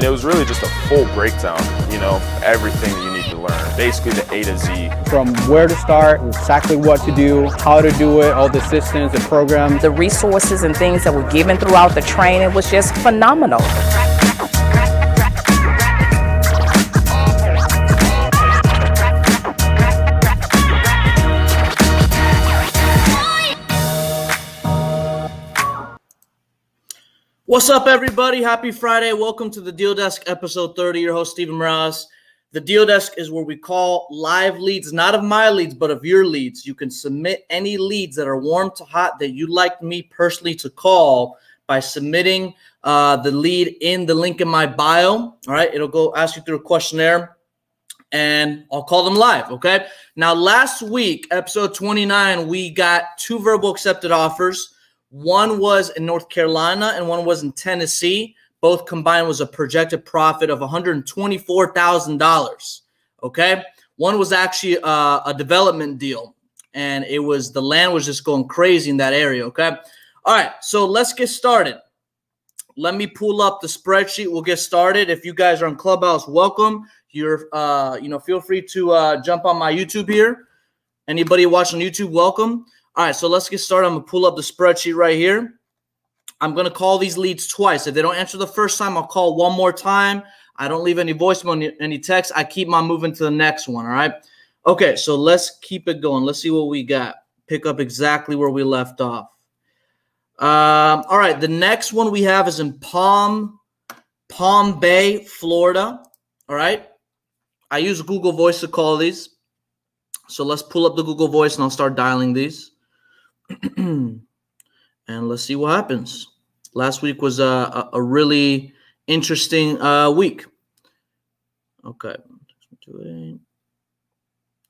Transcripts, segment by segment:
it was really just a full breakdown, you know, everything that you need to learn, basically the A to Z. From where to start, exactly what to do, how to do it, all the systems and programs. The resources and things that were given throughout the training was just phenomenal. What's up, everybody? Happy Friday. Welcome to the Deal Desk, episode 30. Your host, Steven Morales. The Deal Desk is where we call live leads, not of my leads, but of your leads. You can submit any leads that are warm to hot that you'd like me personally to call by submitting the lead in the link in my bio. All right, it'll go ask you through a questionnaire, and I'll call them live, okay? Now, last week, episode 29, we got 2 verbal accepted offers. One was in North Carolina and one was in Tennessee. Both combined was a projected profit of $124,000. Okay. One was actually a development deal, and it was the land was just going crazy in that area. Okay. All right. So let's get started. Let me pull up the spreadsheet. We'll get started. If you guys are on Clubhouse, welcome. You're, feel free to jump on my YouTube here. Anybody watching YouTube, welcome. All right, so let's get started. I'm going to pull up the spreadsheet right here. I'm going to call these leads twice. If they don't answer the first time, I'll call one more time. I don't leave any voicemail, any text. I keep on moving to the next one, all right? Okay, so let's keep it going. Let's see what we got. Pick up exactly where we left off. All right, the next one we have is in Palm Bay, Florida, all right? I use Google Voice to call these. So let's pull up the Google Voice, and I'll start dialing these. And let's see what happens. Last week was a really interesting week. Okay.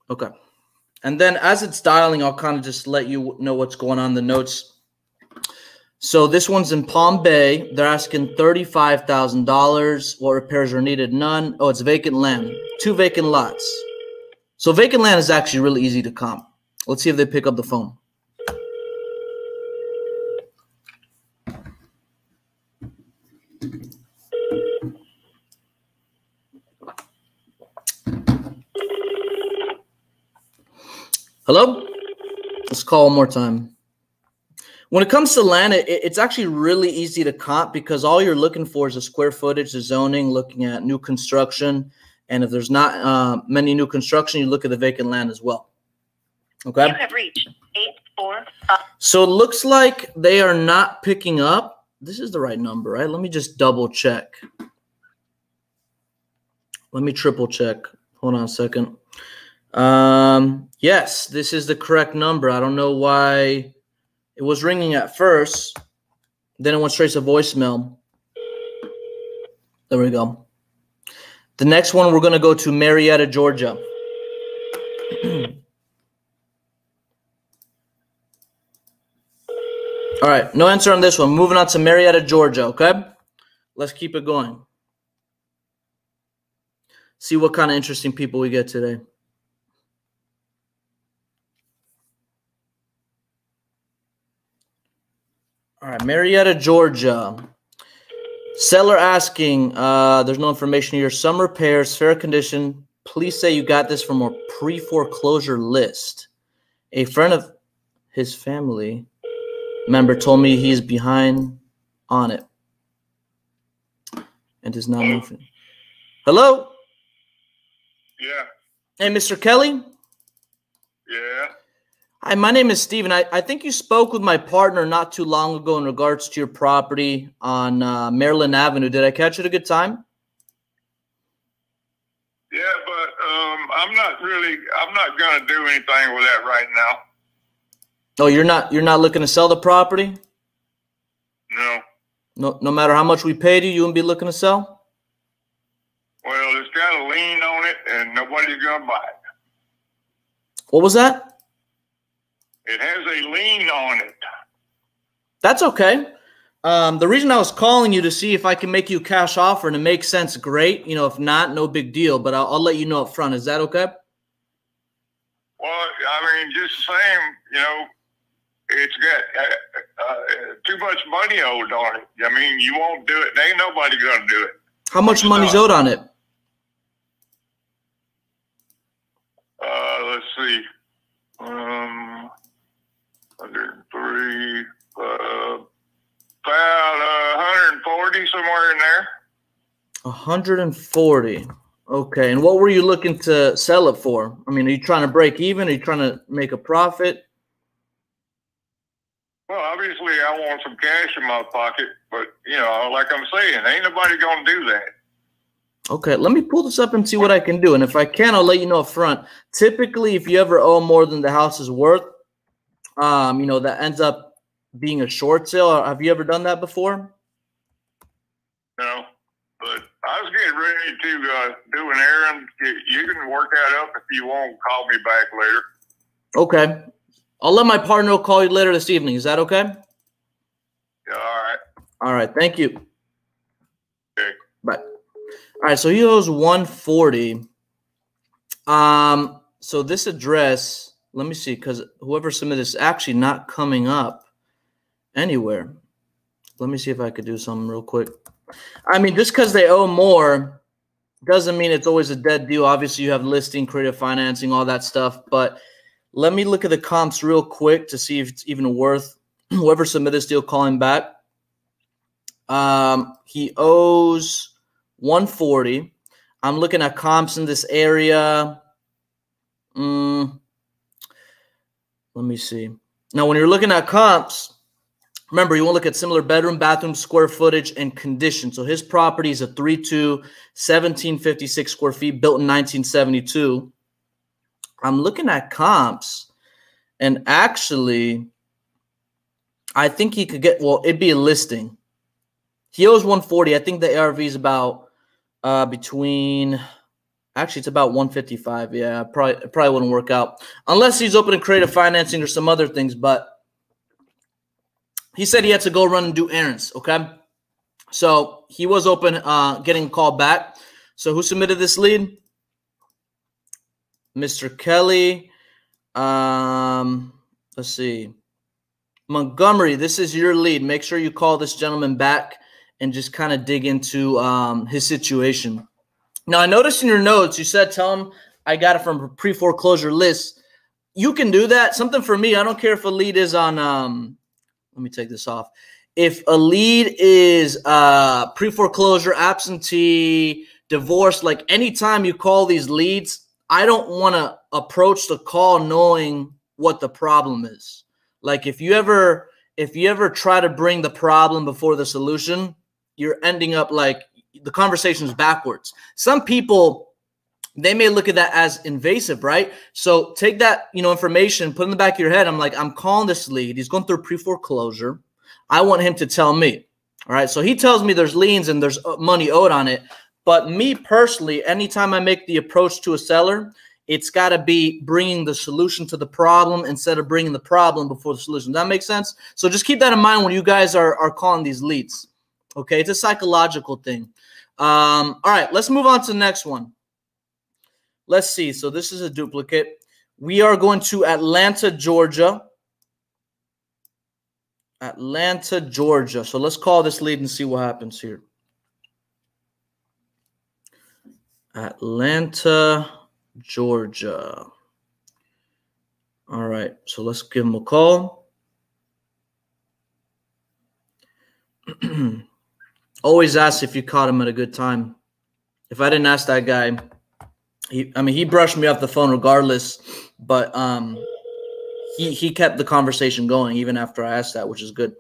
Okay. And then as it's dialing, I'll kind of just let you know what's going on in the notes. So this one's in Palm Bay. They're asking $35,000. What repairs are needed? None. Oh, it's vacant land. 2 vacant lots. So vacant land is actually really easy to comp. Let's see if they pick up the phone. Hello? Let's call one more time. When it comes to land, it's actually really easy to comp because all you're looking for is the square footage, the zoning, looking at new construction. And if there's not many new construction, you look at the vacant land as well. Okay? You have reached 845. So it looks like they are not picking up. This is the right number, right? Let me just double check. Let me triple check. Hold on a second. Yes, this is the correct number. I don't know why it was ringing at first. Then it went straight to voicemail. There we go. The next one, we're going to go to Marietta, Georgia. All right, no answer on this one. Moving on to Marietta, Georgia, okay? Let's keep it going. See what kind of interesting people we get today. All right, Marietta, Georgia. Seller asking, there's no information here. Some repairs, fair condition. Please say you got this from a pre-foreclosure list. A friend of his family member told me he's behind on it and is not moving. Hello? Yeah. Hey, Mr. Kelly? Yeah. Hi, my name is Steven. I think you spoke with my partner not too long ago in regards to your property on Maryland Avenue. Did I catch you at a good time? Yeah, but I'm not going to do anything with that right now. Oh, you're not looking to sell the property? No. No matter how much we paid you, you wouldn't be looking to sell? Well, it's got a lien on it, and nobody's going to buy it. What was that? It has a lien on it. That's okay. The reason I was calling you to see if I can make you a cash offer and it makes sense, great. You know, if not, no big deal. But I'll let you know up front. Is that okay? Well, I mean, just saying, you know, it's got too much money owed on it. I mean, you won't do it. There ain't nobody going to do it. How much money's owed on it? Let's see. 103, about 140, somewhere in there. 140. Okay. And what were you looking to sell it for? I mean, are you trying to break even? Are you trying to make a profit? Well, obviously, I want some cash in my pocket, but, you know, like I'm saying, ain't nobody going to do that. Okay, let me pull this up and see what I can do. And if I can, I'll let you know up front. Typically, if you ever owe more than the house is worth, you know, that ends up being a short sale. Have you ever done that before? No, but I was getting ready to do an errand. You can work that up if you want. Call me back later. Okay. I'll let my partner call you later this evening. Is that okay? Yeah, all right. All right. Thank you. Okay. Bye. All right. So he owes 140. So this address, let me see, because whoever submitted this is actually not coming up anywhere. Let me see if I could do something real quick. I mean, just because they owe more doesn't mean it's always a dead deal. Obviously, you have listing, creative financing, all that stuff. But let me look at the comps real quick to see if it's even worth whoever submitted this deal calling back. He owes 140. I'm looking at comps in this area. Let me see. Now, when you're looking at comps, remember, you want to look at similar bedroom, bathroom, square footage, and condition. So his property is a 3.2, 1,756 square feet, built in 1972. I'm looking at comps, and actually, I think he could get, well, it'd be a listing. He owes 140. I think the ARV is about between, actually, it's about 155. Yeah, it probably wouldn't work out unless he's open to creative financing or some other things, but he said he had to go run and do errands, okay? So he was open getting a call back. So who submitted this lead? Mr. Kelly. Let's see. Montgomery, this is your lead. Make sure you call this gentleman back and just kind of dig into his situation. Now, I noticed in your notes, you said, tell him I got it from a pre-foreclosure list. You can do that. Something for me, I don't care if a lead is on let me take this off. If a lead is pre-foreclosure, absentee, divorce, like anytime you call these leads, I don't want to approach the call knowing what the problem is. Like if you ever try to bring the problem before the solution, you're ending up like the conversation is backwards. Some people, they may look at that as invasive, right? So take that, information, put it in the back of your head. I'm like, I'm calling this lead. He's going through pre-foreclosure. I want him to tell me. All right. So he tells me there's liens and there's money owed on it. But me personally, anytime I make the approach to a seller, it's got to be bringing the solution to the problem instead of bringing the problem before the solution. Does that make sense? So just keep that in mind when you guys are calling these leads. Okay. It's a psychological thing. All right. Let's move on to the next one. Let's see. So this is a duplicate. We are going to Atlanta, Georgia. Atlanta, Georgia. So let's call this lead and see what happens here. Atlanta, Georgia. All right. So let's give him a call. Always ask if you caught him at a good time. If I didn't ask that guy, he brushed me off the phone regardless, but he kept the conversation going even after I asked that, which is good.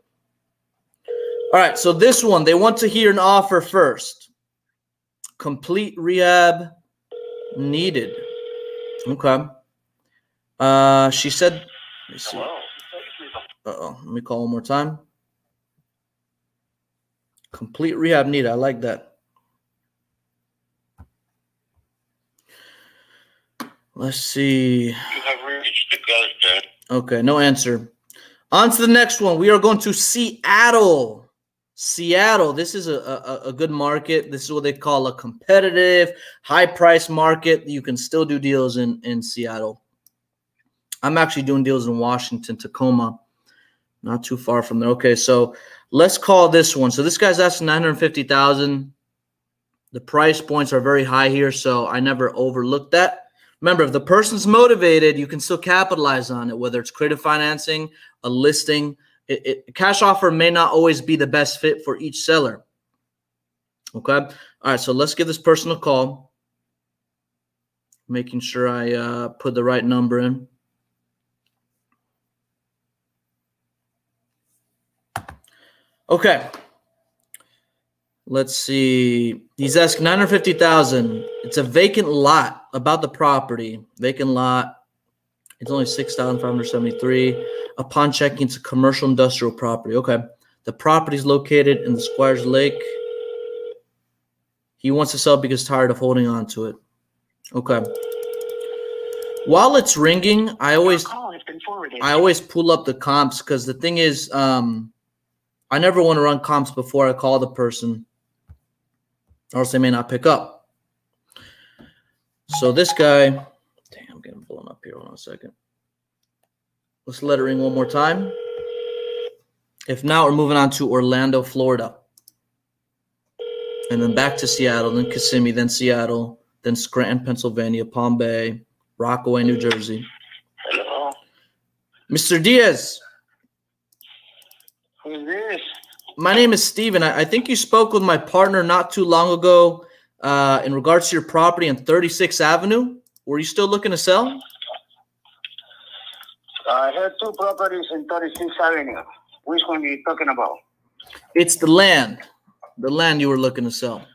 All right, so this one, they want to hear an offer first. Complete rehab needed. Okay. She said, let me see. Uh-oh, let me call one more time. Complete rehab needed. I like that. Let's see. You have reached the ghost. Okay, no answer. On to the next one. We are going to Seattle. Seattle. This is a good market. This is what they call a competitive, high-price market. You can still do deals in Seattle. I'm actually doing deals in Washington, Tacoma. Not too far from there. Okay, so let's call this one. So this guy's asking $950,000. The price points are very high here, so I never overlooked that. Remember, if the person's motivated, you can still capitalize on it, whether it's creative financing, a listing. A cash offer may not always be the best fit for each seller. Okay? All right, so let's give this person a call. Making sure I put the right number in. Okay. Let's see. He's asking $950,000. It's a vacant lot about the property. Vacant lot. It's only $6,573. Upon checking, it's a commercial industrial property. Okay. The property is located in the Squires Lake. He wants to sell because he's tired of holding on to it. Okay. While it's ringing, I always pull up the comps because the thing is, I never want to run comps before I call the person, or else they may not pick up. So this guy, dang, I'm getting blown up here. Hold on a second. Let's let it ring one more time. If not, we're moving on to Orlando, Florida. And then back to Seattle, then Kissimmee, then Seattle, then Scranton, Pennsylvania, Palm Bay, Rockaway, New Jersey. Hello. Mr. Diaz. Who's this? My name is Steven. I think you spoke with my partner not too long ago in regards to your property on 36th Avenue. Were you still looking to sell? I have two properties in 36th Avenue. Which one are you talking about? It's the land. The land you were looking to sell.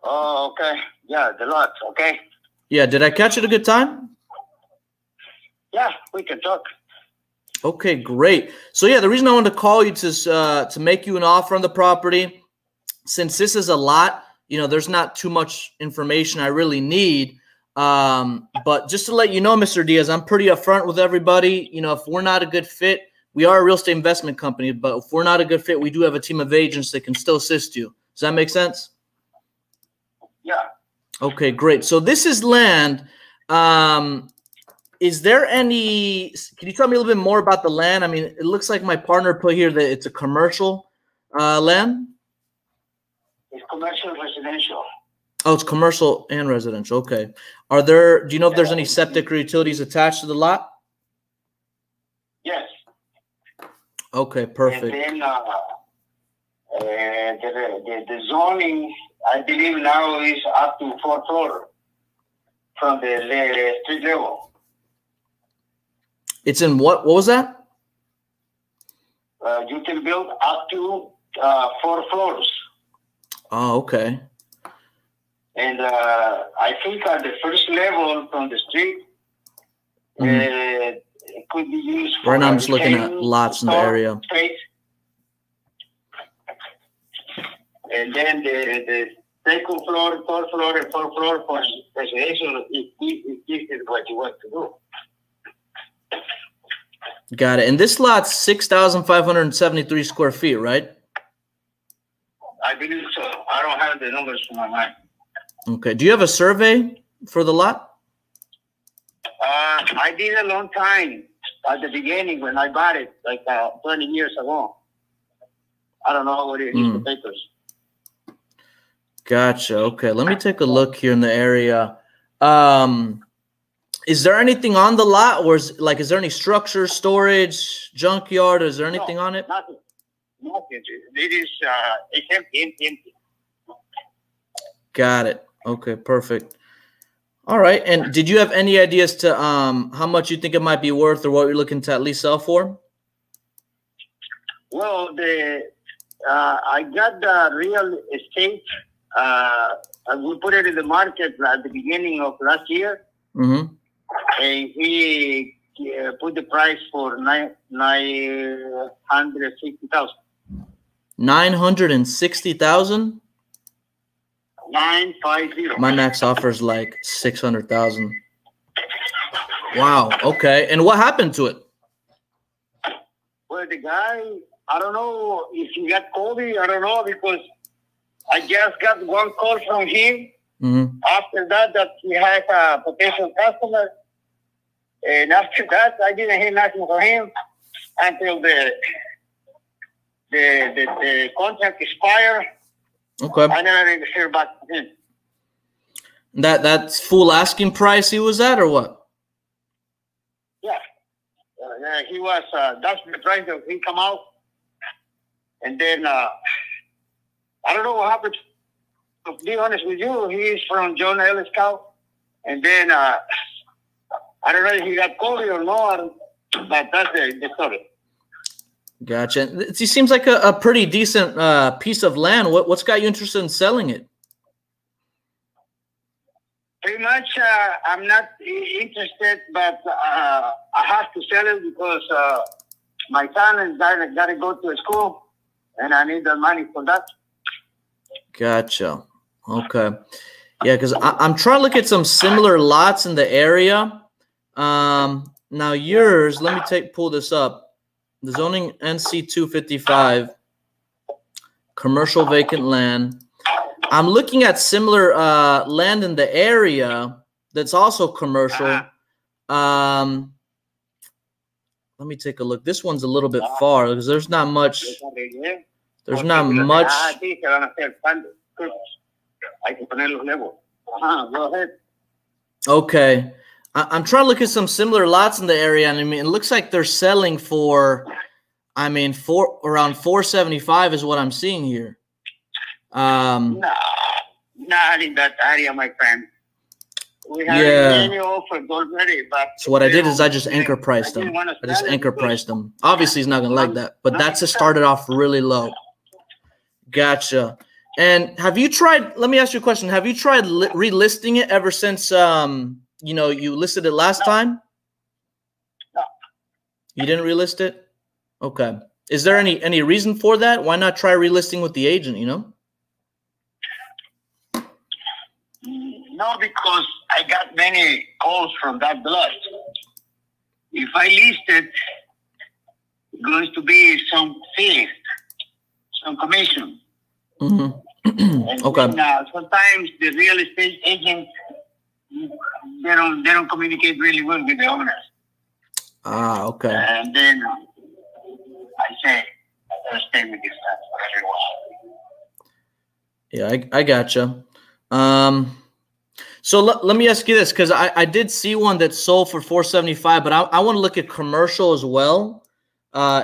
Oh, okay. Yeah, the lot, okay. Yeah, did I catch it a good time? Yeah, we can talk. Okay, great. So yeah, the reason I wanted to call you is to make you an offer on the property. Since this is a lot, you know, there's not too much information I really need. But just to let you know, Mr. Diaz, I'm pretty upfront with everybody. You know, if we're not a good fit, we are a real estate investment company, but if we're not a good fit, we do have a team of agents that can still assist you. Does that make sense? Yeah. Okay, great. So this is land. Is there any, can you tell me a little bit more about the land? I mean, it looks like my partner put here that it's a commercial land. It's commercial residential. Oh, it's commercial and residential. Okay. Are there, do you know if there's any septic or utilities attached to the lot? Yes. Okay, perfect. And then the zoning, I believe now is up to 4th floor from the street level. It's in what? What was that? You can build up to 4 floors. Oh, okay. And I think at the first level from the street, it could be used for right now I'm just looking at lots in the area. Space. And then the second floor, 3rd floor, and 4th floor for residential, if this is what you want to do. Got it. And this lot's 6,573 square feet, right? I believe so. I don't have the numbers for my mind. Okay. Do you have a survey for the lot? I did a long time at the beginning when I bought it, like 20 years ago. I don't know what it is, the papers. Gotcha. Okay. Let me take a look here in the area. Is there anything on the lot, or is there any structure, storage, junkyard? Is there anything on it? Nothing. Nothing. It is it's empty. Got it. Okay, perfect. All right. And did you have any ideas to how much you think it might be worth, or what you're looking to at least sell for? Well, I got the real estate. We put it in the market at the beginning of last year. Mm-hmm. And he put the price for $960,000. 960,000. 950. My max offer is like 600,000. Wow. Okay. And what happened to it? Well, the guy, I don't know if he got COVID. I don't know, because I just got one call from him. Mm-hmm. After that he has a potential customer. And after that, I didn't hear nothing from him until the contract expired. Okay. I never hear back from him. That's full asking price he was at, or what? Yeah. He was, that's the price that he come out. And then, I don't know what happened. To be honest with you, he is from John Ellis Cow. And then, I don't know if he got COVID or not, but that's the story. Gotcha. It seems like a pretty decent piece of land. What's got you interested in selling it? Pretty much, I'm not interested, but I have to sell it because my son is got to go to school, and I need the money for that. Gotcha. Okay. Yeah, because I'm trying to look at some similar lots in the area. Now yours, let me pull this up. The zoning NC 255, commercial vacant land. I'm looking at similar land in the area that's also commercial. Let me take a look. This one's a little bit far because there's not much. There's not much. Go ahead. Okay. I'm trying to look at some similar lots in the area, and I mean, it looks like they're selling for, I mean, around 475 is what I'm seeing here. No, not in that area, my friend. We have many offers already, but so what I did is I just anchor priced them. I just anchor priced them. Obviously, he's not gonna like that, but that's just started off really low. Gotcha. And have you tried? Let me ask you a question. Have you tried relisting it ever since you know, you listed it last time? No. You didn't relist it? Okay. Is there any reason for that? Why not try relisting with the agent, you know? No, because I got many calls from that blood. If I list it, it's going to be some fees, some commission. Mm-hmm. Okay. And, sometimes the real estate agents, they don't communicate really well with the owners. Ah, okay. And then I say, let's stay with this very well. Yeah, I gotcha. So let me ask you this, because I did see one that sold for 475, but I want to look at commercial as well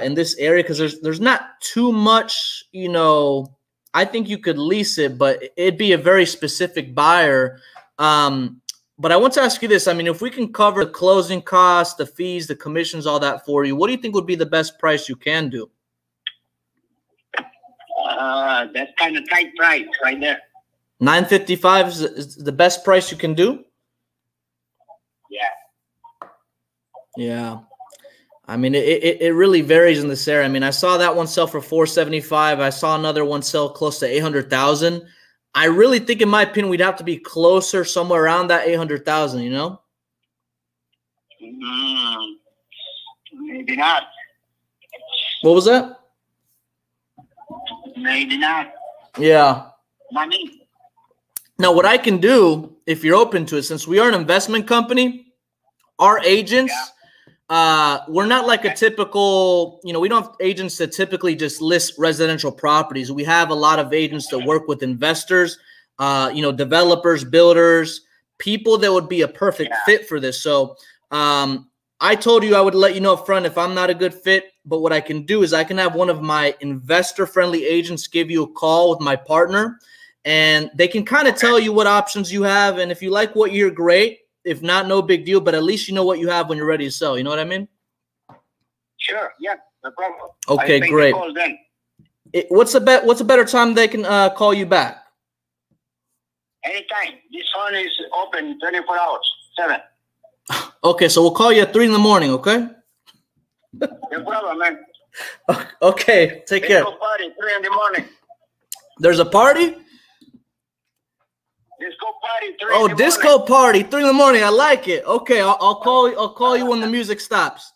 in this area, because there's not too much, you know. I think you could lease it, but it'd be a very specific buyer. But I want to ask you this. I mean, if we can cover the closing costs, the fees, the commissions, all that for you, what do you think would be the best price you can do? That's kind of tight price right there. 955 is the best price you can do? Yeah. Yeah. I mean, it really varies in this area. I mean, I saw that one sell for 475. I saw another one sell close to 800,000. I really think, in my opinion, we'd have to be closer, somewhere around that 800,000, you know? Maybe not. What was that? Maybe not. Yeah. Not me. Now, what I can do, if you're open to it, since we are an investment company, our agents, we're not like a typical, you know, we don't have agents that typically just list residential properties. We have a lot of agents that work with investors, you know, developers, builders, people that would be a perfect fit for this. So I told you I would let you know up front if I'm not a good fit, but what I can do is I can have one of my investor-friendly agents give you a call with my partner, and they can kind of tell you what options you have. And if you like what you hear, great. If not, no big deal, but at least you know what you have when you're ready to sell. You know what I mean? Sure. Yeah, no problem. Okay, great. What's a better time they can call you back? Anytime. This phone is open 24 hours, 7. Okay, so we'll call you at 3 in the morning, okay? No problem, man. Okay, take care. Disco party, 3 in the morning. There's a party? Disco party, 3 in the Oh, morning. disco party, 3 in the morning. I like it. Okay, I'll call you when the music stops.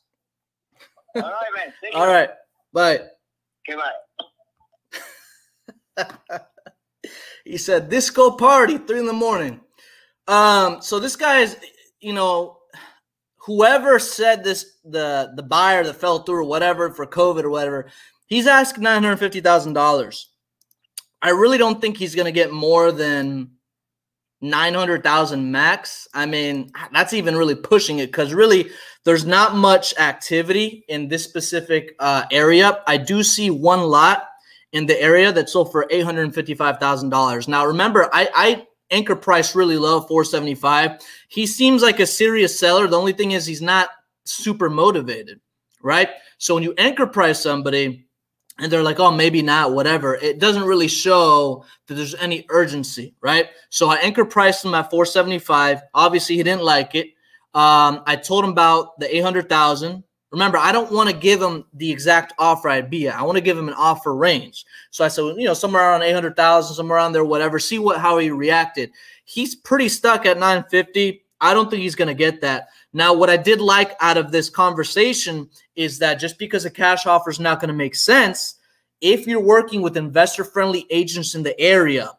All right, man. Thank you. All right, bye. Okay, bye. He said disco party, 3 in the morning. So this guy is, you know, whoever said this, the buyer that fell through or whatever for COVID or whatever, he's asking $950,000. I really don't think he's going to get more than 900,000 max. I mean, that's even really pushing it because really there's not much activity in this specific area. I do see one lot in the area that sold for $855,000. Now, remember, I anchor price really low, 475. He seems like a serious seller. The only thing is he's not super motivated, right? So when you anchor price somebody and they're like, oh, maybe not, whatever, it doesn't really show that there's any urgency, right? So I anchor priced him at 475. Obviously, he didn't like it. I told him about the 800,000. Remember, I don't want to give him the exact offer I'd be at. I want to give him an offer range. So I said, you know, somewhere around 800,000, somewhere around there, whatever. See how he reacted. He's pretty stuck at 950. I don't think he's going to get that. Now, what I did like out of this conversation is that just because a cash offer is not going to make sense, if you're working with investor-friendly agents in the area,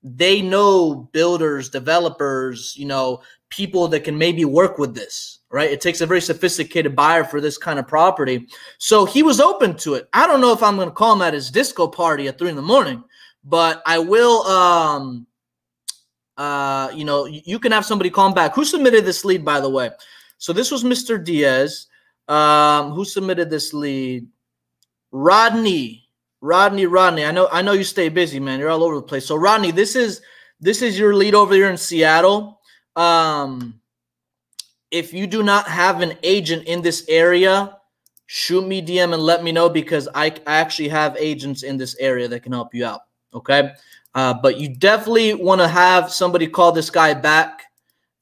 they know builders, developers, you know, people that can maybe work with this, right? It takes a very sophisticated buyer for this kind of property. So he was open to it. I don't know if I'm going to call him at his disco party at 3 in the morning, but I will, you know, you can have somebody call him back. Who submitted this lead, by the way? So this was Mr. Diaz. Who submitted this lead? Rodney. I know you stay busy, man. You're all over the place. So Rodney, this is your lead over here in Seattle. If you do not have an agent in this area, shoot me DM and let me know, because I actually have agents in this area that can help you out. Okay. But you definitely want to have somebody call this guy back.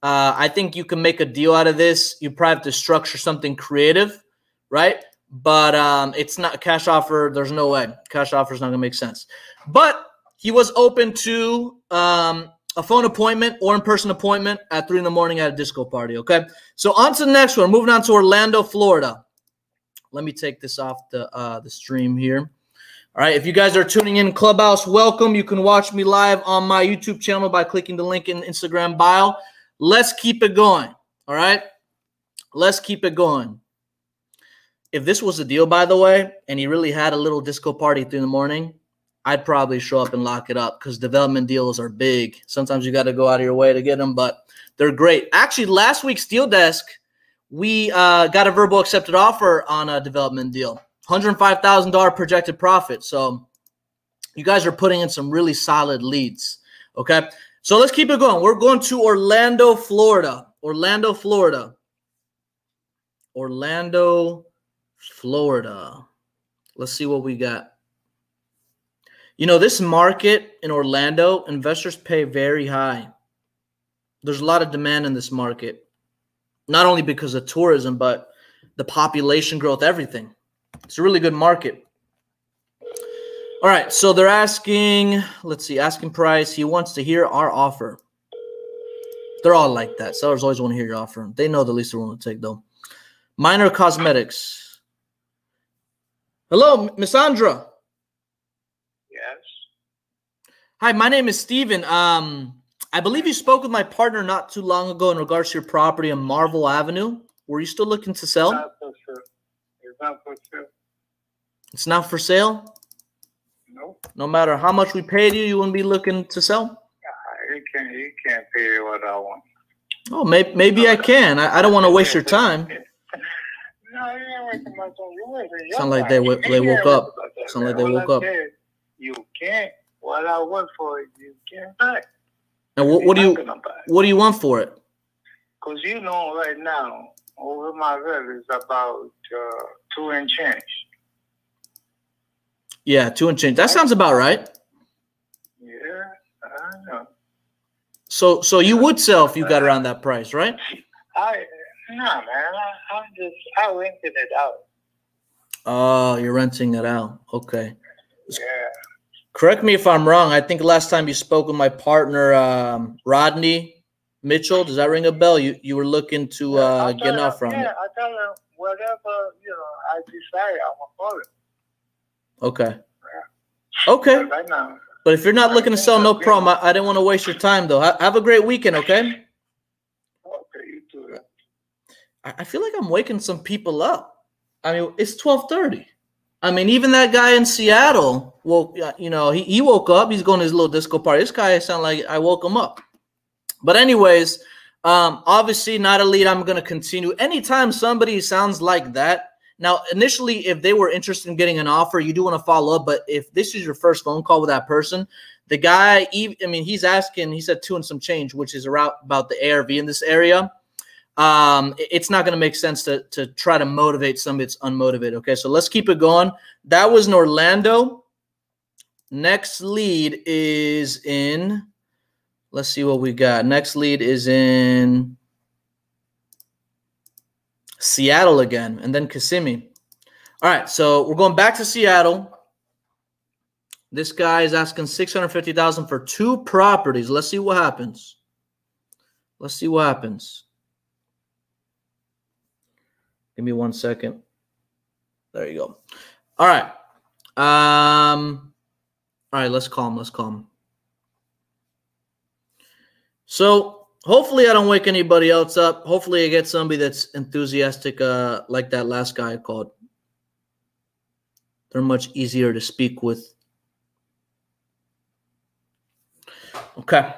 I think you can make a deal out of this. You probably have to structure something creative, right? But it's not a cash offer. There's no way. Cash offer is not going to make sense. But he was open to a phone appointment or in-person appointment at 3 in the morning at a disco party, okay? So on to the next one. Moving on to Orlando, Florida. Let me take this off the stream here. All right, if you guys are tuning in Clubhouse, welcome. You can watch me live on my YouTube channel by clicking the link in the Instagram bio. Let's keep it going, all right? Let's keep it going. If this was a deal, by the way, and he really had a little disco party at 3 in the morning, I'd probably show up and lock it up, because development deals are big. Sometimes you got to go out of your way to get them, but they're great. Actually, last week's Deal Desk, we got a verbal accepted offer on a development deal. $105,000 projected profit. So you guys are putting in some really solid leads, okay? So let's keep it going. We're going to Orlando, Florida. Orlando, Florida. Let's see what we got. You know, this market in Orlando, investors pay very high. There's a lot of demand in this market, not only because of tourism, but the population growth, everything. It's a really good market. All right, so they're asking, let's see, asking price. He wants to hear our offer. They're all like that. Sellers always want to hear your offer. They know the least they're willing to take, though. Minor Cosmetics. Hello, Miss Andra. Yes. Hi, my name is Steven. I believe you spoke with my partner not too long ago in regards to your property on Marvel Avenue. Were you still looking to sell? Not for sure. It's not for sure. It's not for sale? No. No matter how much we paid you, you wouldn't be looking to sell? You can't pay what I want. Oh, maybe I can. I don't want to waste your time. No, you ain't wasting my time. You're wasting your Sound like they time. woke up. Sound like they All woke I up. said, you can't. What I want for it, you can't buy. And what do you want for it? Because you know right now, over my bill is about 2 and change. Yeah, 2 and change. That sounds about right. Yeah, I know. So you would sell if you got around that price, right? Nah, man. I rented it out. Oh, you're renting it out. Okay. Yeah. Correct me if I'm wrong. I think last time you spoke with my partner, Rodney Mitchell. Does that ring a bell? You were looking to get an offer on it. Yeah, I tell him whatever, I decide, I'm going to follow it. Okay. Yeah. Okay. Right now. But if you're not looking to sell, no problem. I didn't want to waste your time, though. Have a great weekend, okay? Okay, you too. I feel like I'm waking some people up. I mean, it's 12:30. I mean, even that guy in Seattle, well, he woke up. He's going to his little disco party. This guy sounded like I woke him up. But anyways, obviously not a lead. I'm going to continue. Anytime somebody sounds like that, now, initially, if they were interested in getting an offer, you do want to follow up. But if this is your first phone call with that person, the guy, I mean, he's asking, he said 2 and some change, which is around about the ARV in this area. It's not going to make sense to try to motivate somebody that's unmotivated. Okay, so let's keep it going. That was in Orlando. Next lead is in, let's see what we got. Next lead is in Seattle again, and then Kissimmee. All right, so we're going back to Seattle. This guy is asking $650,000 for 2 properties. Let's see what happens. Let's see what happens. Give me 1 second. There you go. All right. All right, let's call him. Let's call him. So hopefully I don't wake anybody else up. Hopefully I get somebody that's enthusiastic like that last guy I called. They're much easier to speak with. Okay.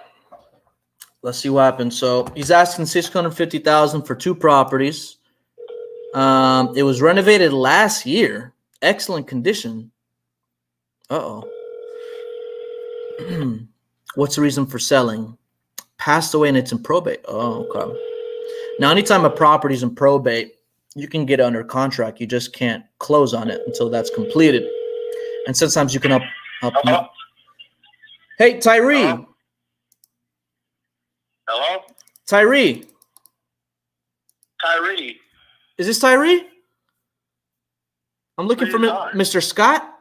Let's see what happens. So he's asking $650,000 for 2 properties. It was renovated last year. Excellent condition. Uh-oh. What's the reason for selling? Passed away and it's in probate. Oh, okay. Now, anytime a property is in probate, you can get it under contract. You just can't close on it until that's completed. And sometimes you can up. Hey, Tyree. Hello? Hello? Tyree. Tyree. Is this Tyree? I'm looking for Mr. Scott.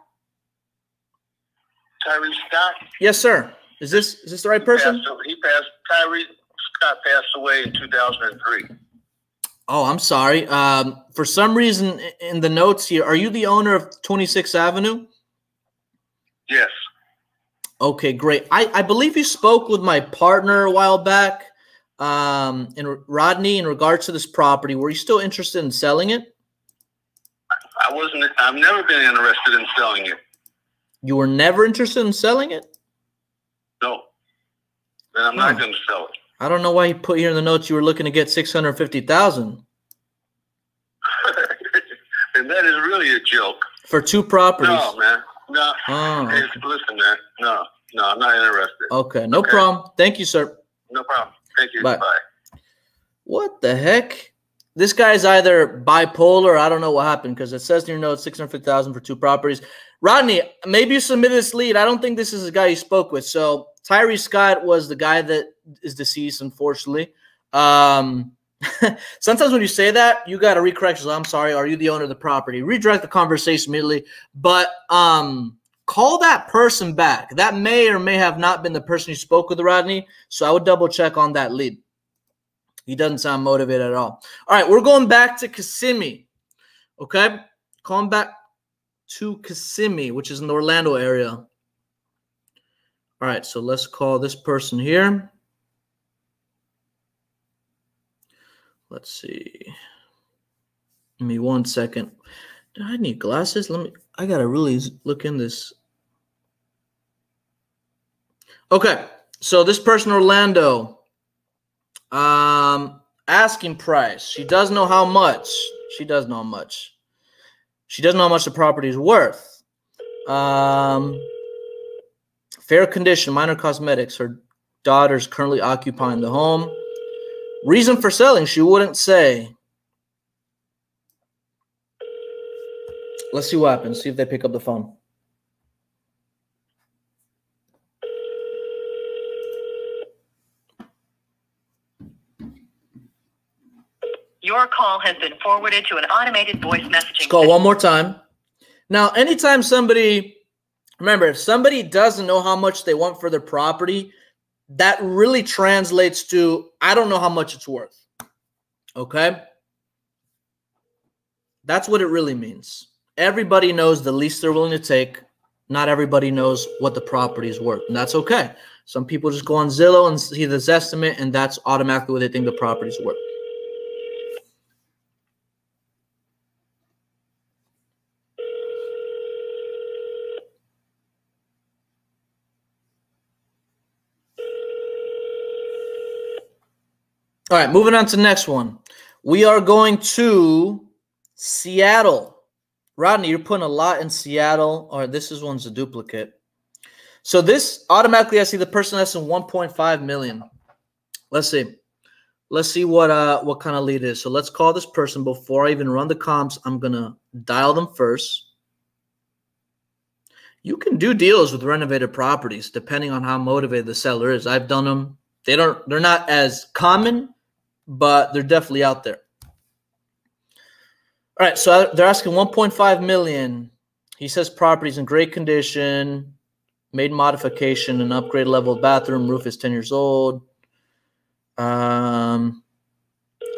Tyree Scott? Yes, sir. Is this the right person? Tyree Scott passed away in 2003. Oh, I'm sorry. For some reason in the notes here, are you the owner of 26th Avenue? Yes. Okay, great. I believe you spoke with my partner a while back, in Rodney, in regards to this property. Were you still interested in selling it? I wasn't. I've never been interested in selling it. You were never interested in selling it? No. Then I'm not going to sell it. I don't know why you put here in the notes you were looking to get $650,000. And that is really a joke. For 2 properties. No, man. No. Oh, Hey, okay. listen, man. No, I'm not interested. Okay, no problem. Thank you, sir. No problem. Thank you. Bye. Bye. What the heck? This guy's either bipolar. I don't know what happened because it says in your notes $650,000 for 2 properties. Rodney, maybe you submitted this lead. I don't think this is the guy you spoke with. So Tyree Scott was the guy that is deceased, unfortunately. Sometimes when you say that, you got to recorrect yourself. I'm sorry. Are you the owner of the property? Redirect the conversation immediately. But call that person back. That may or may have not been the person you spoke with, Rodney. So I would double check on that lead. He doesn't sound motivated at all. All right, we're going back to Kissimmee. Okay? Calling back to Kissimmee, which is in the Orlando area. All right, so let's call this person here. Let's see. Give me 1 second. Do I need glasses? I gotta really look in this. Okay, so this person, Orlando. Asking price. She does know how much. She does know how much. She doesn't know how much the property is worth. Fair condition, minor cosmetics. Her daughter's currently occupying the home. Reason for selling, she wouldn't say. Let's see what happens. See if they pick up the phone. Your call has been forwarded to an automated voice messaging. Let's call one more time. Now, anytime somebody, remember, if somebody doesn't know how much they want for their property, that really translates to, I don't know how much it's worth. Okay? That's what it really means. Everybody knows the least they're willing to take. Not everybody knows what the property is worth, and that's okay. Some people just go on Zillow and see this estimate, and that's automatically what they think the property is worth. All right, moving on to the next one. We are going to Seattle. Rodney, you're putting a lot in Seattle. All right, this one's a duplicate. So this automatically, I see the person that's in 1.5 million. Let's see. Let's see what kind of lead it is. So let's call this person. Before I even run the comps, I'm gonna dial them first. You can do deals with renovated properties depending on how motivated the seller is. I've done them. They're not as common, but they're definitely out there. All right, so they're asking 1.5 million. He says property's in great condition, made modification, an upgrade level bathroom, roof is 10 years old.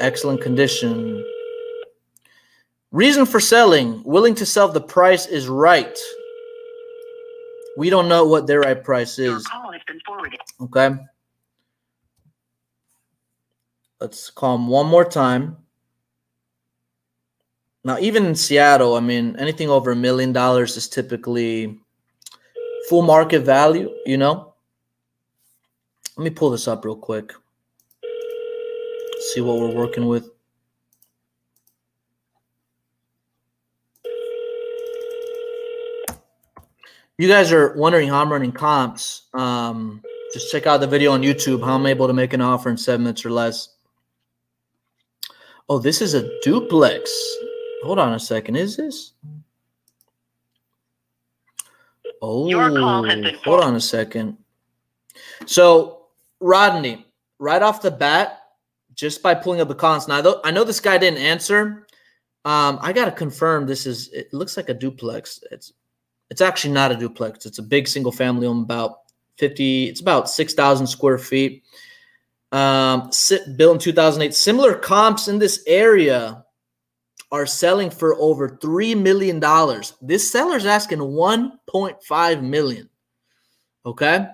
Excellent condition. Reason for selling, willing to sell if the price is right. We don't know what their right price is. Your call has been forwarded. Okay. Let's call them one more time. Now, even in Seattle, I mean, anything over $1 million is typically full market value, you know? Let me pull this up real quick. See what we're working with. You guys are wondering how I'm running comps. Just check out the video on YouTube, how I'm able to make an offer in 7 minutes or less. Oh, this is a duplex. Hold on a second. Is this? Oh, Your call has been hold on a second. So, Rodney, right off the bat, just by pulling up the comps, now I know this guy didn't answer. I got to confirm this is, it looks like a duplex. It's actually not a duplex. It's a big single family home, it's about 6,000 square feet. Built in 2008. Similar comps in this area are selling for over $3 million. This seller's asking $1.5 million. Okay.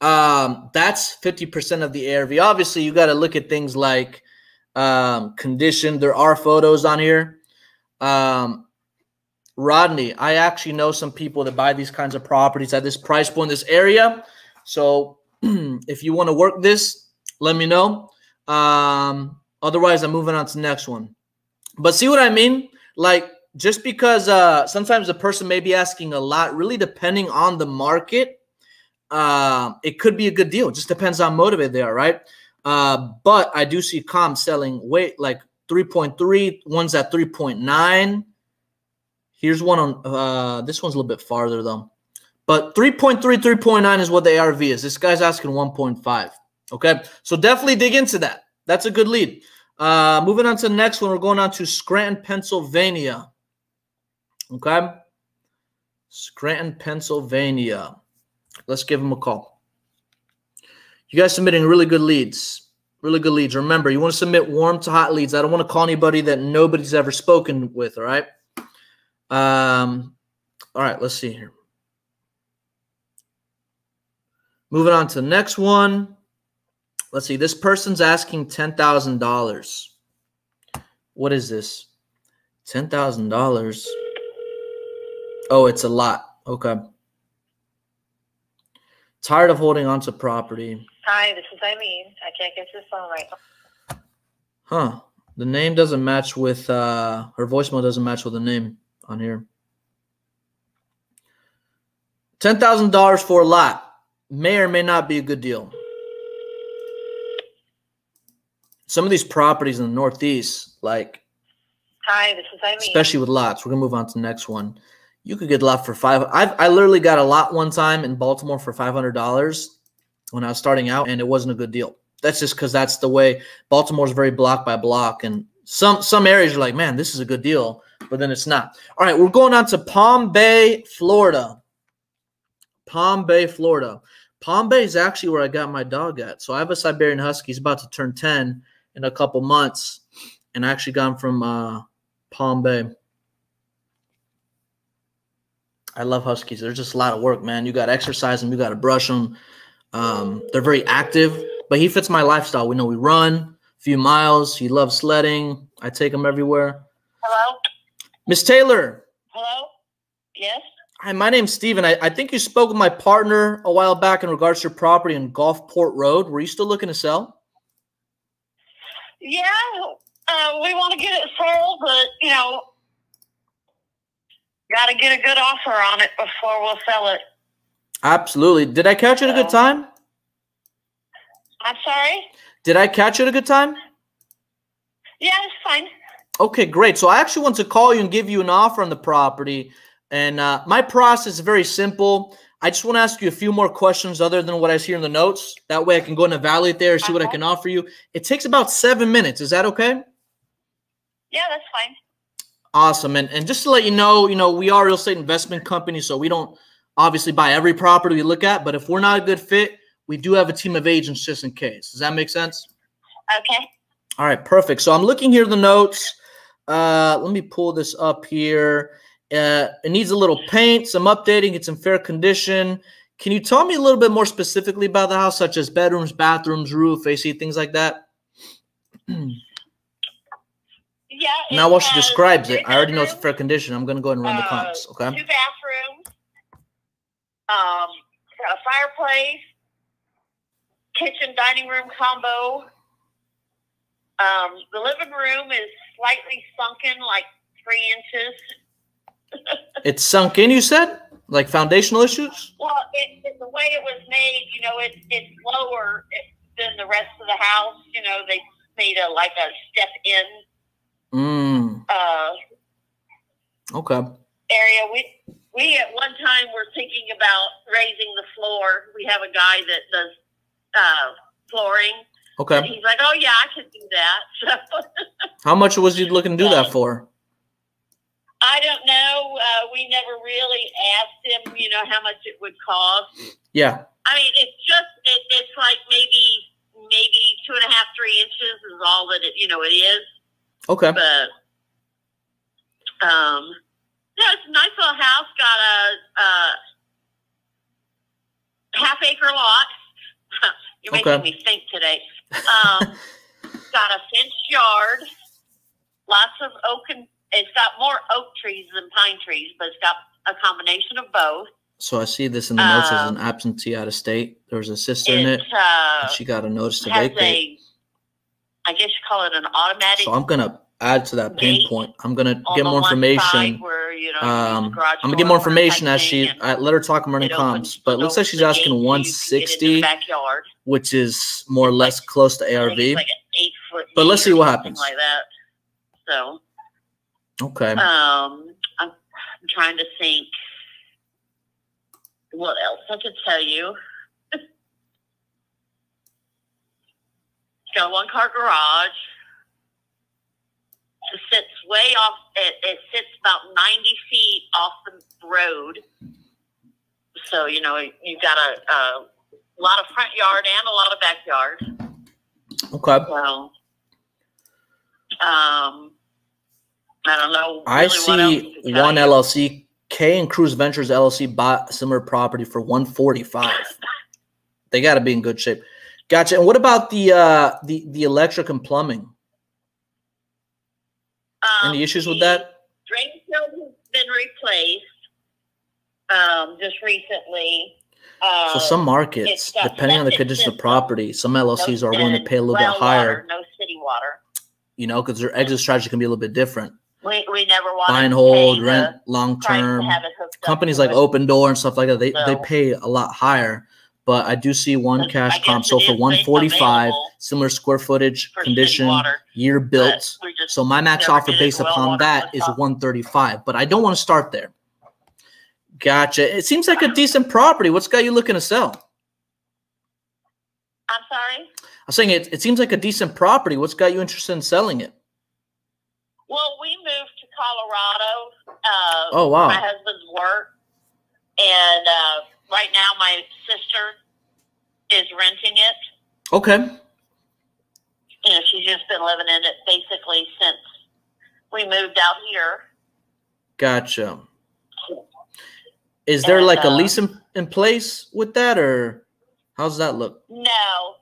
That's 50% of the ARV. Obviously, you got to look at things like condition. There are photos on here. Rodney, I actually know some people that buy these kinds of properties at this price point in this area. So if you want to work this, let me know. Otherwise, I'm moving on to the next one. But see what I mean? Like, just because sometimes the person may be asking a lot, really depending on the market, it could be a good deal. It just depends how motivated they are, right? But I do see comps selling like 3.3, one's at 3.9. Here's one on this one's a little bit farther though. But 3.3, 3.9 is what the ARV is. This guy's asking 1.5. Okay, so definitely dig into that. That's a good lead. Moving on to the next one, we're going on to Scranton, Pennsylvania. Okay, Scranton, Pennsylvania. Let's give them a call. You guys submitting really good leads. Really good leads. Remember, you want to submit warm to hot leads. I don't want to call anybody that nobody's ever spoken with, all right? All right, let's see here. Moving on to the next one. Let's see. This person's asking $10,000. What is this? $10,000. Oh, it's a lot. Okay. Tired of holding on to property. Hi, this is Eileen. I can't get to the phone right now. Huh. The name doesn't match with, her voicemail doesn't match with the name on here. $10,000 for a lot. May or may not be a good deal. Some of these properties in the Northeast, like, Hi, this is Eileen. especially with lots, we're gonna move on to the next one. You could get a lot for I literally got a lot one time in Baltimore for $500 when I was starting out, and it wasn't a good deal. That's just because that's the way Baltimore's very block by block, and some areas are like, man, this is a good deal, but then it's not. All right, we're going on to Palm Bay, Florida. Palm Bay, Florida. Palm Bay is actually where I got my dog at. So I have a Siberian Husky. He's about to turn 10 in a couple months, and I actually got him from Palm Bay. I love Huskies. They're just a lot of work, man. You got to exercise them. You got to brush them. They're very active, but he fits my lifestyle. We know we run a few miles. He loves sledding. I take him everywhere. Hello? Miss Taylor. Hello? Yes? Hi, my name's Steven. I think you spoke with my partner a while back in regards to your property in Gulfport Road. Were you still looking to sell? Yeah, we want to get it sold, but, you know, got to get a good offer on it before we'll sell it. Absolutely. Did I catch you at a good time? I'm sorry? Did I catch you at a good time? Yeah, it's fine. Okay, great. So I actually want to call you and give you an offer on the property. And my process is very simple. I just want to ask you a few more questions other than what I see in the notes. That way I can go and evaluate there, see what I can offer you. It takes about 7 minutes. Is that okay? Yeah, that's fine. Awesome. And just to let you know, we are a real estate investment company, so we don't obviously buy every property we look at. But if we're not a good fit, we do have a team of agents just in case. Does that make sense? Okay. All right, perfect. So I'm looking here at the notes. Let me pull this up here. It needs a little paint, some updating. It's in fair condition. Can you tell me a little bit more specifically about the house, such as bedrooms, bathrooms, roof, AC, things like that? Yeah. Now while she describes it, I already know it's fair condition. I'm going to go ahead and run the comps, okay? 2 bathrooms. Got a fireplace. Kitchen, dining room combo. The living room is slightly sunken, like 3 inches. It's sunk in, you said? Like foundational issues? Well, the way it was made, it's lower than the rest of the house. They made a step in. Okay. Area. We at one time were thinking about raising the floor. We have a guy that does flooring. Okay. And he's like, "Oh yeah, I could do that." How much was you looking to do that for? I don't know. We never really asked him, how much it would cost. Yeah. I mean, it's like maybe 2.5, 3 inches is all that it is. Okay. But yeah, it's a nice little house. Got a half-acre lot. You're making me think today. Got a fenced yard. Lots of oak and it's got more oak trees than pine trees, but it's got a combination of both. So I see this in the notes as an absentee out of state. There was a sister in it. And she got a notice to vacate. I guess you call it an automatic. So I'm going to add to that pain point. I'm going to get more information. I'm going to get more information as I let her talk. I'm running comps. But it looks like she's asking 160, which is more or less close to ARV. Like an 8-foot. But let's see what happens. Like that. So. Okay. I'm trying to think what else I could tell you. It's got a 1-car garage. It sits way off. It sits about 90 feet off the road. So you've got a lot of front yard and a lot of backyard. Okay. So, I don't know. I see one LLC, K and Cruise Ventures LLC, bought similar property for $145. They got to be in good shape. Gotcha. And what about the electric and plumbing? Any issues with that? Drain field has been replaced just recently. So some markets, depending on the condition of the property, some LLCs are willing to pay a little bit higher. No city water. Because their exit strategy can be a little bit different. We never want buy and hold, rent long term. Companies like Open Door and stuff like that, they pay a lot higher. But I do see one cash comp sold for $145, similar square footage, condition, year built. So my max offer based upon that is $135. But I don't want to start there. Gotcha. It seems like a decent property. What's got you looking to sell? I'm sorry? I'm saying it seems like a decent property. What's got you interested in selling it? Well, we moved to Colorado. Oh, wow. My husband's work. And right now my sister is renting it. Okay. She's just been living in it basically since we moved out here. Gotcha. Is there like a lease in place with that, or how's that look? No.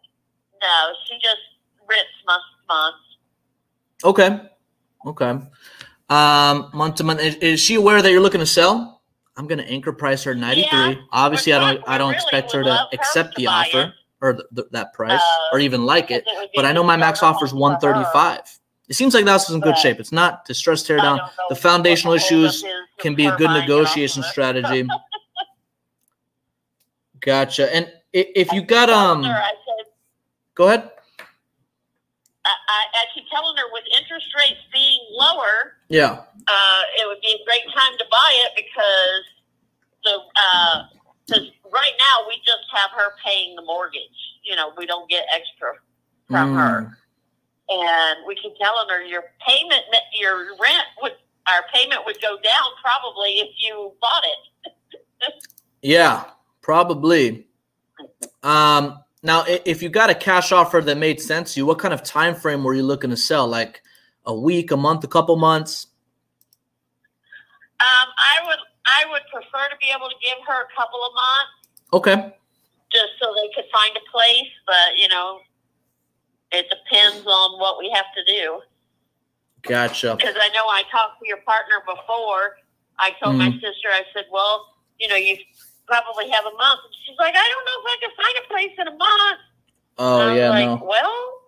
She just rents month to month. Okay. Month to month. Is she aware that you're looking to sell? I'm gonna anchor price her 93. Yeah, Obviously, I don't expect her to accept the offer. or that price, or even like it. It would be But I know my max offer is for her. 135. It seems like that's in good But shape. It's not distressed tear I down. don't know The foundational what the holdup issues is can with be a her good buying it off of negotiation us. strategy. Gotcha. And if you I got keep telling her, I said, go ahead. I keep telling her with interest rates being lower, Yeah. it would be a great time to buy it because right now we just have her paying the mortgage. You know, we don't get extra from her, and we keep telling her your payment would go down probably if you bought it. Yeah, probably. Now, if you got a cash offer that made sense to you, what kind of time frame were you looking to sell? Like a week, a month, a couple months? I would prefer to be able to give her a couple of months. Okay. Just so they could find a place, but you know, it depends on what we have to do. Gotcha. Because I know I talked to your partner before. I told my sister, I said, well, you know, you probably have a month. And she's like, I don't know if I can find a place in a month. Oh, yeah, like, no. Well,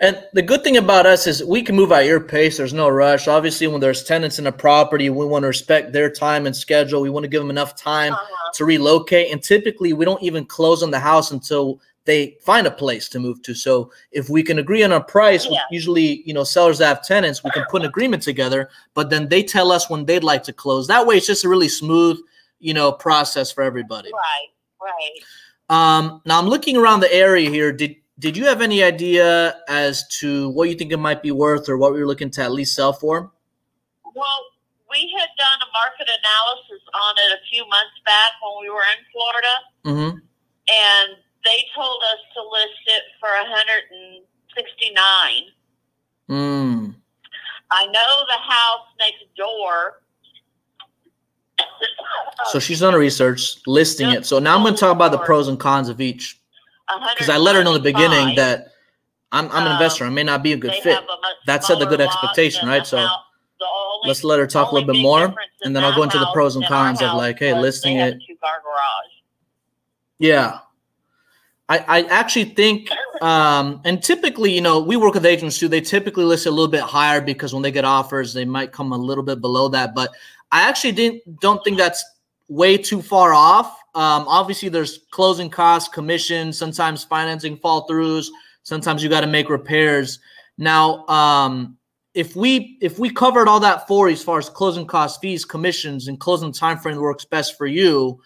And the good thing about us is we can move at your pace. There's no rush. Obviously, when there's tenants in a property, we want to respect their time and schedule. We want to give them enough time to relocate. And typically, we don't even close on the house until they find a place to move to. So if we can agree on a price, usually, you know, sellers that have tenants, we can put an agreement together, but then they tell us when they'd like to close. That way, it's just a really smooth, you know, process for everybody. Right. Now I'm looking around the area here. Did you have any idea as to what you think it might be worth or what we were looking to at least sell for? Well, we had done a market analysis on it a few months back when we were in Florida, and they told us to list it for $169. I know the house next door. So she's done research, listing it. So now I'm going to talk about the pros and cons of each. Because I let her know in the beginning that I'm an investor. I may not be a good fit. That set a good expectation, right? So let's let her talk a little bit more, and then I'll go into the pros and cons of like, hey, listing it. Yeah. I actually think, and typically, you know, we work with agents too. They typically list it a little bit higher because when they get offers, they might come a little bit below that. But I actually don't think that's way too far off. Obviously, there's closing costs, commissions, sometimes financing fall throughs. Sometimes you got to make repairs. Now, if we covered all that for you as far as closing costs, fees, commissions, and closing time frame that works best for you,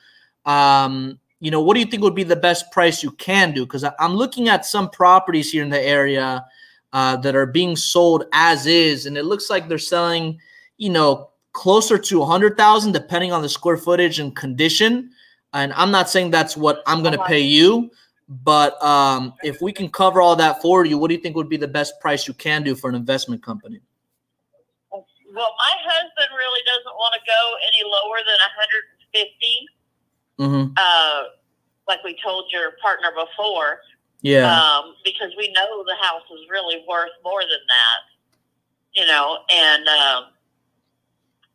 you know, what do you think would be the best price you can do? Because I'm looking at some properties here in the area that are being sold as is, and it looks like they're selling, you know, closer to 100,000 depending on the square footage and condition. And I'm not saying that's what I'm going to pay you, but if we can cover all that for you, what do you think would be the best price you can do for an investment company? Well, my husband really doesn't want to go any lower than 150. Like we told your partner before. Yeah. Because we know the house is really worth more than that, you know, and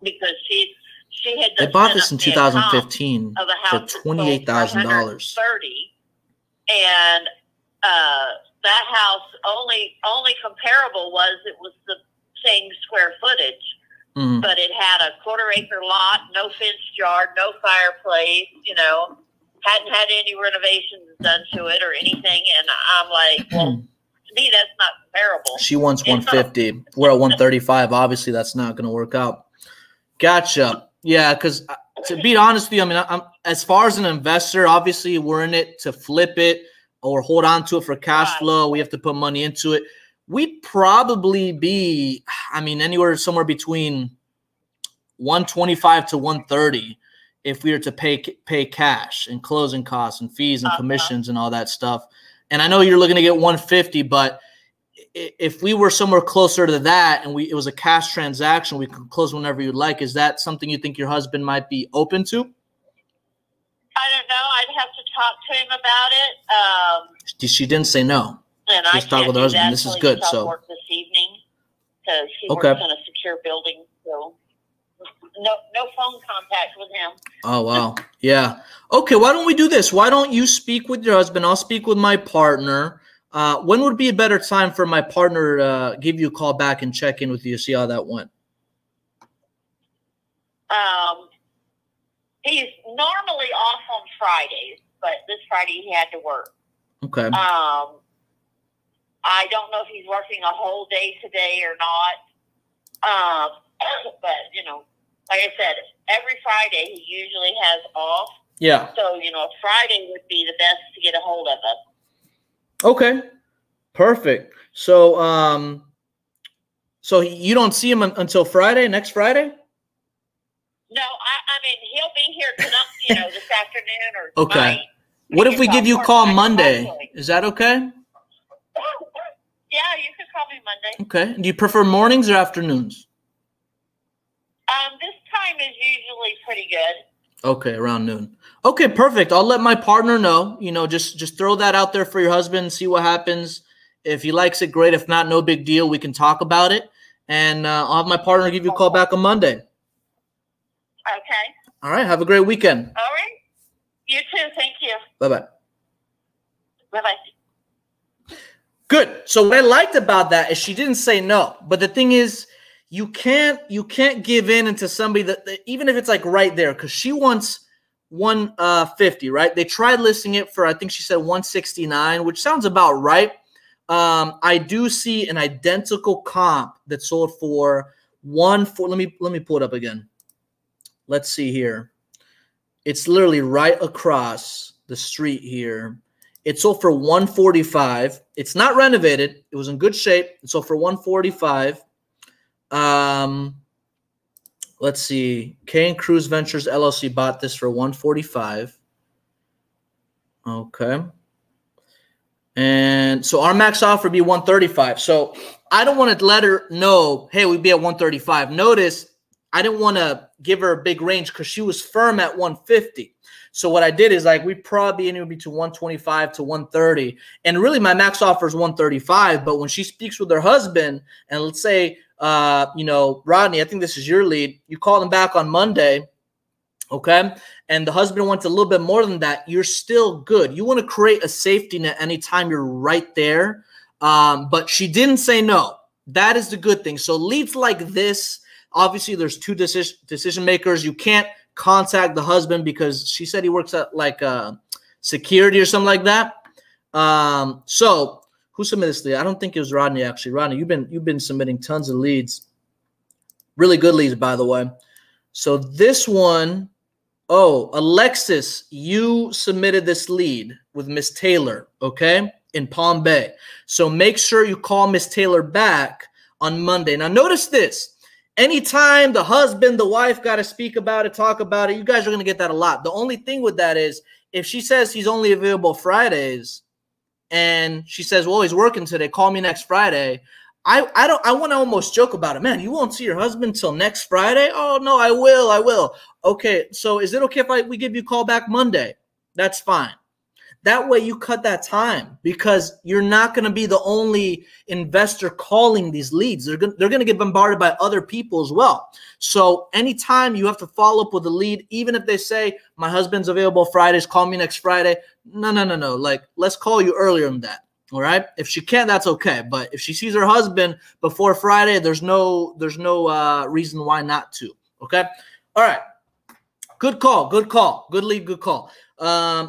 because she had they bought this in 2015 for $28,000. And that house only comparable was it was the same square footage, but it had a 1/4 acre lot, no fenced yard, no fireplace, you know, hadn't had any renovations done to it or anything. And I'm like, well, to me, that's not comparable. She wants 150. We're at 135. Obviously, that's not going to work out. Gotcha. Yeah, because to be honest with you, I mean, I'm as far as an investor, obviously we're in it to flip it or hold on to it for cash flow. We have to put money into it. We'd probably be, I mean, anywhere somewhere between 125 to 130 if we were to pay cash and closing costs and fees and commissions and all that stuff. And I know you're looking to get 150, but if we were somewhere closer to that and it was a cash transaction, we could close whenever you'd like. Is that something you think your husband might be open to? I don't know. I'd have to talk to him about it. She didn't say no. And just talk with her husband. This is good. So work this evening because he works in a secure building, so no phone contact with him. Oh wow, yeah. Okay, why don't we do this? Why don't you speak with your husband? I'll speak with my partner. When would be a better time for my partner to give you a call back and check in with you, see how that went? He's normally off on Fridays, but this Friday he had to work. Okay. I don't know if he's working a whole day today or not. But, you know, like I said, every Friday he usually has off. Yeah. So, you know, Friday would be the best to get a hold of us. Okay. Perfect. So, so you don't see him until Friday, next Friday? No, I mean, he'll be here tonight, you know, this afternoon or okay. tonight. What if we give you a call Monday? Is that okay? Yeah, you can call me Monday. Okay. Do you prefer mornings or afternoons? This time is usually pretty good. Okay, around noon. Okay, perfect. I'll let my partner know. You know, just throw that out there for your husband, see what happens. If he likes it, great. If not, no big deal. We can talk about it. And I'll have my partner give you a call back on Monday. Okay. All right. Have a great weekend. All right. You too. Thank you. Bye-bye. Bye-bye. Good. So what I liked about that is she didn't say no. But the thing is, you can't give in into somebody that even if it's like right there, because she wants 150, right? They tried listing it for, I think she said 169, which sounds about right. I do see an identical comp that sold for let me pull it up again. Let's see here. It's literally right across the street here. It sold for 145. It's not renovated. It was in good shape. It sold for 145. Let's see. K and Cruz Ventures LLC bought this for 145. Okay. And so our max offer would be 135. So I don't want to let her know, hey, we'd be at 135. Notice I didn't want to give her a big range because she was firm at 150. So what I did is like we probably anywhere between 125 to 130. And really my max offer is 135. But when she speaks with her husband, and let's say, you know, Rodney, I think this is your lead. You call him back on Monday, okay? And the husband wants a little bit more than that. You're still good. You want to create a safety net anytime you're right there. But she didn't say no. That is the good thing. So leads like this, obviously there's two decision makers. You can't contact the husband because she said he works at like security or something like that. So who submitted this lead? I don't think it was Rodney, actually. Rodney, you've been submitting tons of leads. Really good leads, by the way. So this one, oh, Alexis, you submitted this lead with Miss Taylor, okay, in Palm Bay. So make sure you call Miss Taylor back on Monday. Now notice this. Anytime the husband, the wife got to speak about it, talk about it, you guys are going to get that a lot. The only thing with that is if she says he's only available Fridays and she says, well, he's working today, call me next Friday. I want to almost joke about it. Man, you won't see your husband till next Friday? Oh, no, I will. Okay, so is it okay if we give you a call back Monday? That's fine. That way you cut that time because you're not going to be the only investor calling these leads. They're going to get bombarded by other people as well. So anytime you have to follow up with a lead, even if they say, my husband's available Fridays, call me next Friday. No. Like, let's call you earlier than that. All right. If she can't, that's okay. But if she sees her husband before Friday, there's no reason why not to. Okay. All right. Good call. Good lead. Good call.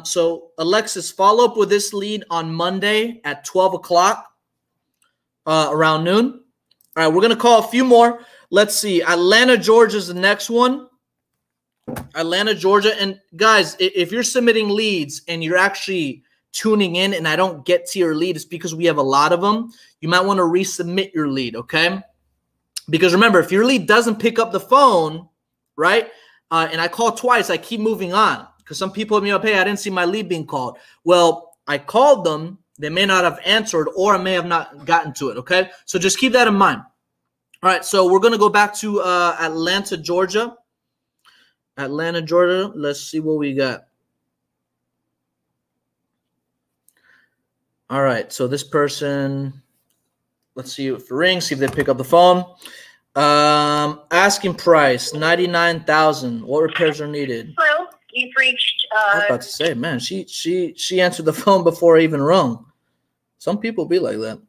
So Alexis, follow up with this lead on Monday at 12 o'clock, around noon. All right. We're going to call a few more. Let's see. Atlanta, Georgia is the next one. Atlanta, Georgia. And guys, if you're submitting leads and you're actually tuning in and I don't get to your lead, it's because we have a lot of them. You might want to resubmit your lead, okay? Because remember, if your lead doesn't pick up the phone, right, and I call twice, I keep moving on because some people hit me up, hey, I didn't see my lead being called. Well, I called them. They may not have answered or I may have not gotten to it, okay? So just keep that in mind. All right, so we're going to go back to Atlanta, Georgia. Atlanta, Georgia. Let's see what we got. All right, so this person, let's see if it rings, see if they pick up the phone. Asking price, $99,000. What repairs are needed? Hello, you've reached I was about to say, man, she answered the phone before I even rung. Some people be like that.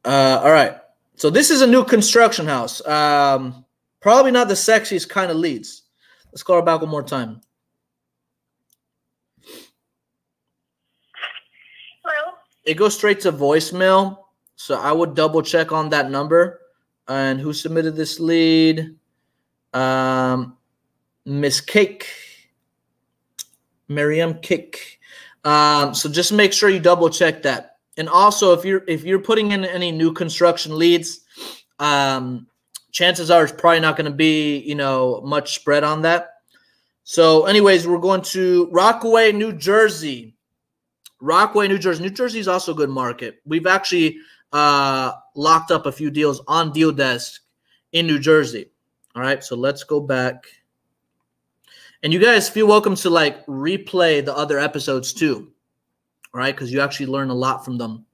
All right. So this is a new construction house. Probably not the sexiest kind of leads. Let's call her back one more time. Hello? It goes straight to voicemail. So I would double check on that number. And who submitted this lead? Miss Cake. Miriam Cake. So just make sure you double check that. And also, if you're putting in any new construction leads, chances are it's probably not going to be, much spread on that. So anyways, we're going to Rockaway, New Jersey. Rockaway, New Jersey. New Jersey is also a good market. We've actually locked up a few deals on Deal Desk in New Jersey. All right, so let's go back. And you guys feel welcome to replay the other episodes too. All right, because you actually learn a lot from them.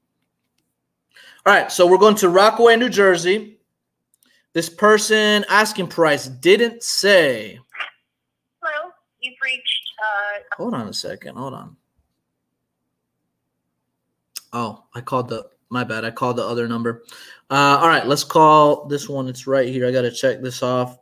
All right, so we're going to Rockaway, New Jersey. This person asking price didn't say. Hello, you've reached. Hold on a second. Hold on. Oh, my bad. I called the other number. All right, let's call this one. It's right here. I got to check this off.